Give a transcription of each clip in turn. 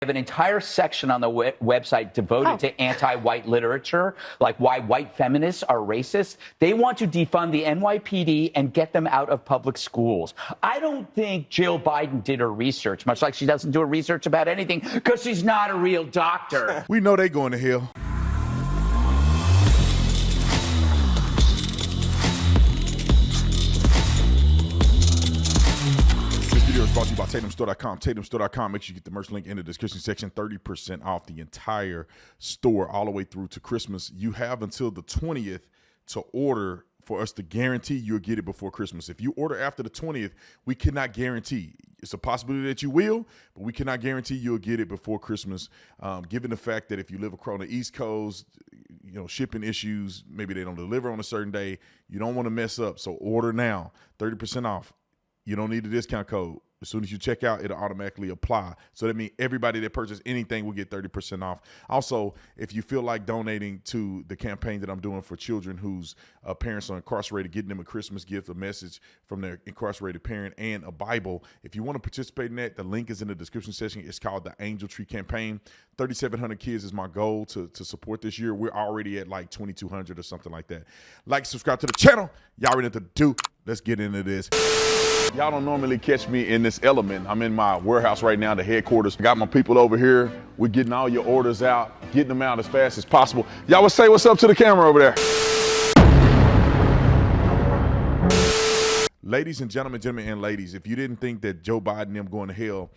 have an entire section on the website devoted to anti-white literature, like why white feminists are racist. They want to defund the NYPD and get them out of public schools. I don't think Jill Biden did her research, much like she doesn't do her research about anything, because she's not a real doctor. We know they going to hell. Brought to you by TatumStore.com. TatumStore.com. Make sure you get the merch link in the description section. 30% off the entire store all the way through to Christmas. You have until the 20th to order for us to guarantee you'll get it before Christmas. If you order after the 20th, we cannot guarantee. It's a possibility that you will, but we cannot guarantee you'll get it before Christmas. Given the fact that if you live across the East Coast, you know, shipping issues, maybe they don't deliver on a certain day. You don't want to mess up. So order now. 30% off. You don't need a discount code. As soon as you check out, it'll automatically apply. So that means everybody that purchases anything will get 30% off. Also, if you feel like donating to the campaign that I'm doing for children whose parents are incarcerated, getting them a Christmas gift, a message from their incarcerated parent, and a Bible, if you want to participate in that, the link is in the description section. It's called the Angel Tree Campaign. 3,700 kids is my goal to support this year. We're already at like 2,200 or something like that. Like, subscribe to the channel. Y'all already know what to do. Let's get into this. Y'all don't normally catch me in this element. I'm in my warehouse right now, the headquarters. Got my people over here. We're getting all your orders out, getting them out as fast as possible. Y'all would say what's up to the camera over there. Ladies and gentlemen and ladies, if you didn't think that Joe Biden and them going to hell,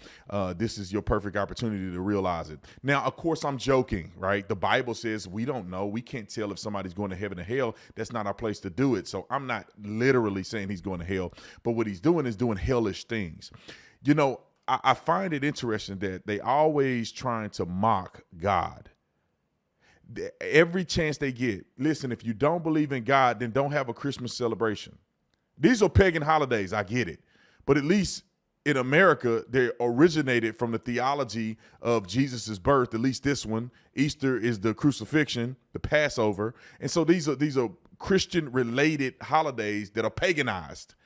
this is your perfect opportunity to realize it. Now, of course, I'm joking, right? The Bible says we don't know. We can't tell if somebody's going to heaven or hell. That's not our place to do it. So I'm not literally saying he's going to hell, but what he's doing is doing hellish things. You know, I find it interesting that they always trying to mock God. Every chance they get. Listen, if you don't believe in God, then don't have a Christmas celebration. These are pagan holidays, I get it. But at least in America, they originated from the theology of Jesus's birth, at least this one. Easter is the crucifixion, the Passover. And so these are Christian-related holidays that are paganized.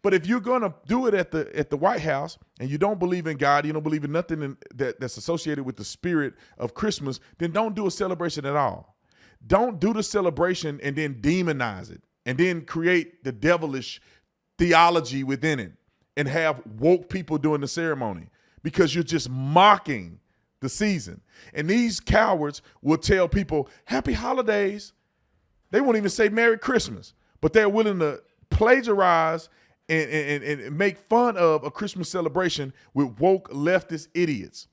But if you're going to do it at the White House and you don't believe in God, you don't believe in nothing that's associated with the spirit of Christmas, then don't do a celebration at all. Don't do the celebration and then demonize it, and then create the devilish theology within it and have woke people doing the ceremony, because you're just mocking the season. And these cowards will tell people happy holidays. They won't even say Merry Christmas, but they're willing to plagiarize and make fun of a Christmas celebration with woke leftist idiots.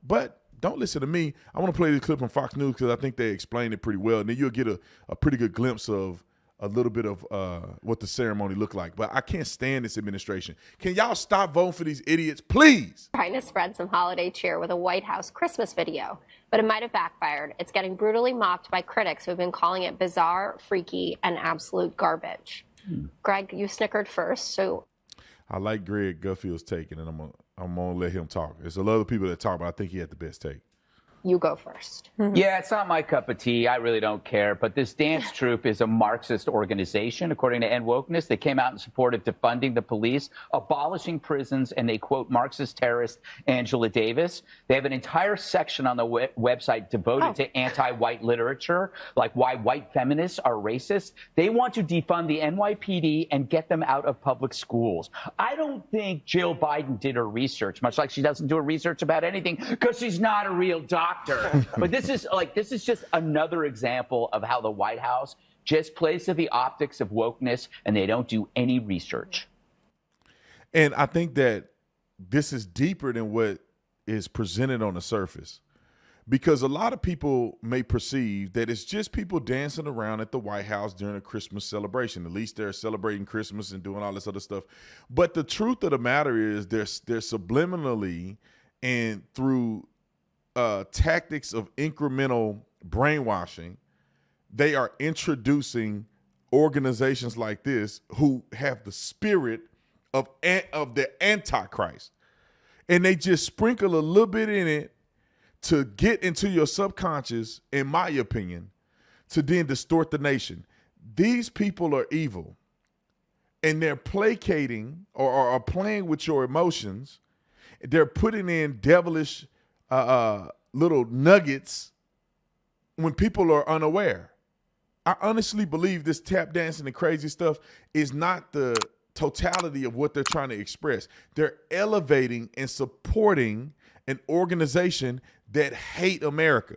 But don't listen to me. I want to play this clip from Fox News because I think they explained it pretty well. And then you'll get a pretty good glimpse of a little bit of what the ceremony looked like. But I can't stand this administration. Can y'all stop voting for these idiots, please? Trying to spread some holiday cheer with a White House Christmas video, but it might have backfired. It's getting brutally mocked by critics who've been calling it bizarre, freaky, and absolute garbage. Greg, you snickered first, so. I like Greg Gutfeld's take, and then I'm gonna let him talk. There's a lot of people that talk, but I think he had the best take. You go first. Yeah, it's not my cup of tea. I really don't care. But this dance troupe is a Marxist organization, according to End Wokeness. They came out in support of defunding the police, abolishing prisons, and they quote Marxist terrorist Angela Davis. They have an entire section on the website devoted to anti-white literature, like why white feminists are racist. They want to defund the NYPD and get them out of public schools. I don't think Jill Biden did her research, much like she doesn't do her research about anything, because she's not a real doctor. But this is just another example of how the White House just plays to the optics of wokeness, and they don't do any research. And I think that this is deeper than what is presented on the surface, because a lot of people may perceive that it's just people dancing around at the White House during a Christmas celebration. At least they're celebrating Christmas and doing all this other stuff. But the truth of the matter is they're subliminally and through tactics of incremental brainwashing, they are introducing organizations like this who have the spirit of the Antichrist. And they just sprinkle a little bit in it to get into your subconscious, in my opinion, to then distort the nation. These people are evil, and they're placating or are playing with your emotions. They're putting in devilish little nuggets when people are unaware. I honestly believe this tap dancing and crazy stuff is not the totality of what they're trying to express. They're elevating and supporting an organization that hate America.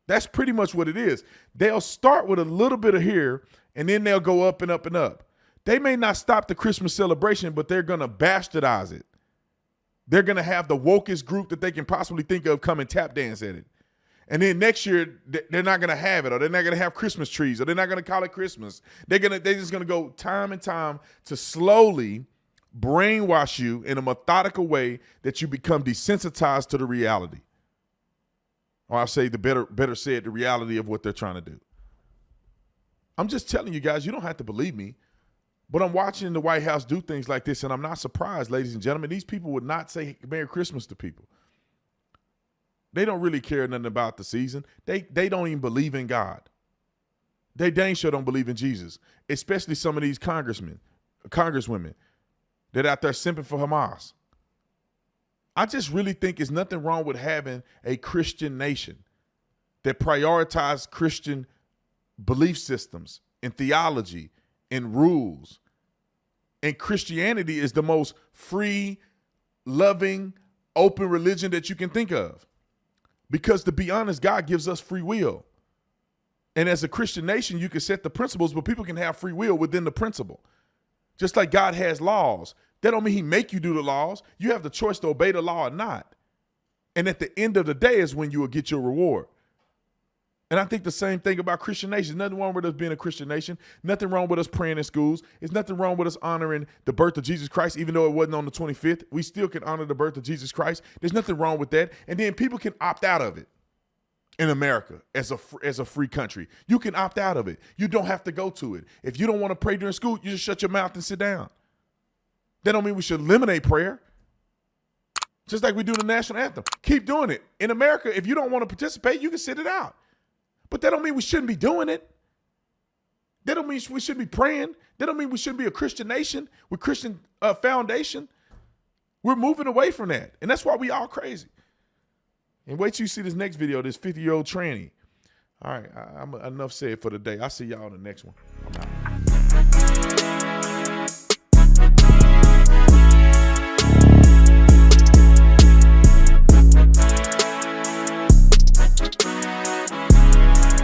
That's pretty much what it is. They'll start with a little bit of here, and then they'll go up and up and up. They may not stop the Christmas celebration, but they're going to bastardize it. They're going to have the wokest group that they can possibly think of come and tap dance at it. And then next year, they're not going to have it, or they're not going to have Christmas trees, or they're not going to call it Christmas. They're just going to go time and time to slowly brainwash you in a methodical way that you become desensitized to the reality. Or I'll say better said, the reality of what they're trying to do. I'm just telling you guys, you don't have to believe me, but I'm watching the White House do things like this, and I'm not surprised, ladies and gentlemen. These people would not say Merry Christmas to people. They don't really care nothing about the season. They don't even believe in God. They dang sure don't believe in Jesus, especially some of these congresswomen that out there simping for Hamas. I just really think there's nothing wrong with having a Christian nation that prioritizes Christian belief systems and theology and rules. And Christianity is the most free, loving, open religion that you can think of. Because to be honest, God gives us free will. And as a Christian nation, you can set the principles, but people can have free will within the principle. Just like God has laws. That don't mean he make you do the laws. You have the choice to obey the law or not. And at the end of the day is when you will get your reward. And I think the same thing about Christian nations. Nothing wrong with us being a Christian nation. Nothing wrong with us praying in schools. There's nothing wrong with us honoring the birth of Jesus Christ, even though it wasn't on the 25th. We still can honor the birth of Jesus Christ. There's nothing wrong with that. And then people can opt out of it in America as a free country. You can opt out of it. You don't have to go to it. If you don't want to pray during school, you just shut your mouth and sit down. That don't mean we should eliminate prayer. Just like we do the national anthem. Keep doing it. In America, if you don't want to participate, you can sit it out. But that don't mean we shouldn't be doing it. That don't mean we shouldn't be praying. That don't mean we shouldn't be a Christian nation with Christian foundation. We're moving away from that. And that's why we all crazy. And wait till you see this next video, this 50-year-old tranny. All right, I'm enough said for the day. I'll see y'all in the next one. I'm out.